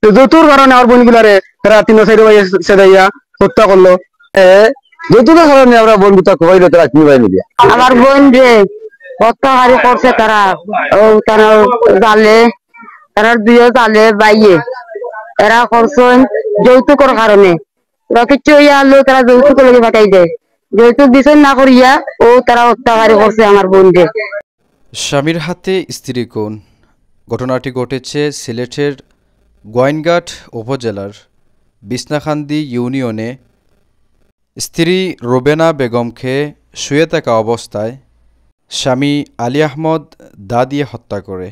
যৌতুর কারণে আমার বোনগুলারে তারা 3-4 ভাই সেদাইয়া হত্যা করলো। যৌতুকের কারণে আমরা বন্ধুতা কইলো তারা কি ভাই মিলিয়া আমার বোন যে হত্যাকারী করছে তারা তারা জালে তারা দুইও জালে বাইয়ে এরা করছেন যৌতুকের কারণে। ওরা কিচ্ছু আলো তারা যৌতুক লেগে পাঠাই দেয়, যৌতুক বিচার না করিয়া ও তারা হত্যাকারী করছে আমার বোনকে। স্বামীর হাতে স্ত্রী খুন। ঘটনাটি ঘটেছে সিলেটের গোয়াইনঘাট উপজেলার বিছনাকান্দি ইউনিয়নে। স্ত্রী রুবেনা বেগমকে শুয়ে থাকা অবস্থায় স্বামী আলী আহমদ দা দিয়ে হত্যা করে।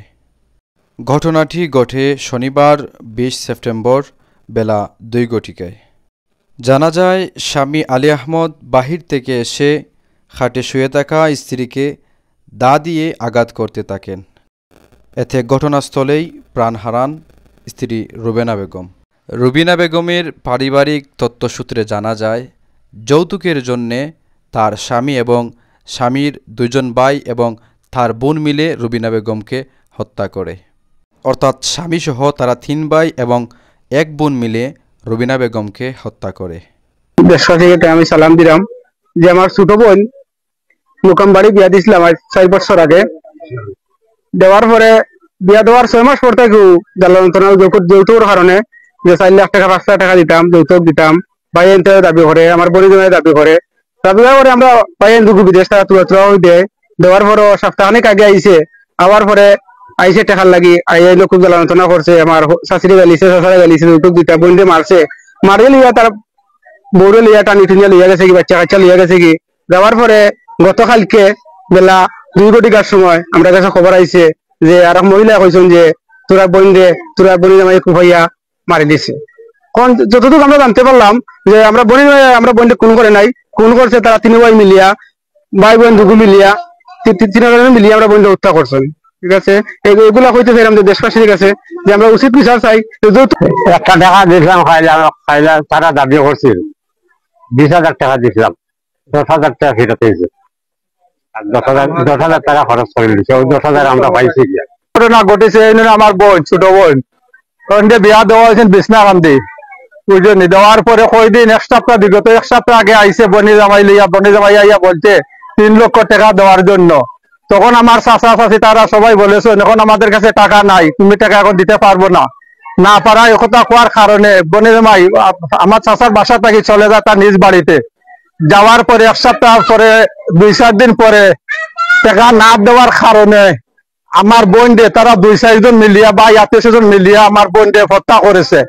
ঘটনাটি ঘটে শনিবার 20 সেপ্টেম্বর বেলা 2:00 জানা যায় স্বামী আলী আহমদ বাহির থেকে এসে খাটে শুয়ে থাকা স্ত্রীকে দা দিয়ে আঘাত করতে থাকেন। এতে ঘটনাস্থলেই প্রাণ হারান স্ত্রী রুবেনা বেগম। রুবিনা বেগমের পারিবারিক তথ্যসূত্রে জানা যায় যৌতুকের জন্যে তার স্বামী এবং স্বামীর 2 ভাই এবং তার বোন মিলে রুবিনা বেগমকে হত্যা করে। অর্থাৎ স্বামীসহ তারা 3 ভাই এবং 1 বোন মিলে রুবিনা বেগমকে হত্যা করে। দেশবাসী থেকে আমি সালাম দিলাম যে আমার ছোট বোন মুকামবাড়ি বিয়া দিয়েছিলাম 4 বছর আগে। দেওয়ার পরে বিয়া দেওয়ার 6 মাস পর থেকে যৌতুকের কারণে যে 4 লাখ টাকা 5 লাখ টাকা দিতাম, যৌতুক দিতাম, ভাই এনতে দাবি করে, আমার পরিজনের দাবি করে। দাবি করে আমরা ভাই এন দুগু বিদেশ টাকা তুলা দেয়। দেওয়ার পরও সপ্তাহখানেক আগে আইসে, আবার পরে আইসে টাকার লাগি আইলো খুব জ্বালাতনা করছে। আমার শাশুড়ি গালিছে, শাশুড়ি গালিছে, যৌতুক দিতা, বোনকে মারছে। মারে লিয়া তার বউরে লিয়া টানি টুনিয়া লিয়া গেছে কি, বাচ্চা কাচ্চা লিয়া গেছে কি। যাওয়ার পরে গতকালকে বেলা 2:00 সময় আমরা কাছে খবর আইছে যে আর এক মহিলা কইছেন যে তোরা বোন জামাই কুফাইয়া মারি দিছে। কারণ যতটুকু আমরা জানতে পারলাম যে আমরা বোনকে খুন করে নাই, খুন করছে তারা 3 ভাই মিলিয়া, ভাই বোন দুগু মিলিয়া, 3 মিলিয়া আমরা বোনকে হত্যা করছেন। ঠিক আছে, এগুলা হইতে চাই আমাদের দেশবাসীর কাছে যে আমরা উচিত বিচার চাই। 1 টাকা দিয়েছিলাম খাইলা তারা দাবি করছিল 20,000 টাকা দিয়েছিলাম, 10,000 টাকা ফেরত হয়েছে। 10,000 টাকা খরচ করে দিচ্ছে, ওই 10,000 আমরা পাইছি। ঘটনা ঘটেছে আমার বোন, ছোট বোন বিয়া দেওয়া হয়েছে বিছনাকান্দি। বুঝলি, দেওয়ার পরে কয়দিন 1 সপ্তাহ, বিগত 1 সপ্তাহ আগে আইসে বনি জামাই আইয়া বলছে 3 লক্ষ টাকা দেওয়ার জন্য। তখন আমার চাচা চাচি তারা সবাই বলেছে এখন আমাদের কাছে টাকা নাই, তুমি টাকা এখন দিতে পারবো না পারা। একথা কোয়ার কারণে বনি জামাই আমার চাচার বাসা থেকে চলে যায় তার নিজ বাড়িতে। যাওয়ার পরে 1 সপ্তাহ পরে 2-4 দিন পরে টাকা না দেওয়ার কারণে আমার বোন তারা 2-4 জন মিলিয়া বা 800 জন মিলিয়া আমার বোন হত্যা করেছে।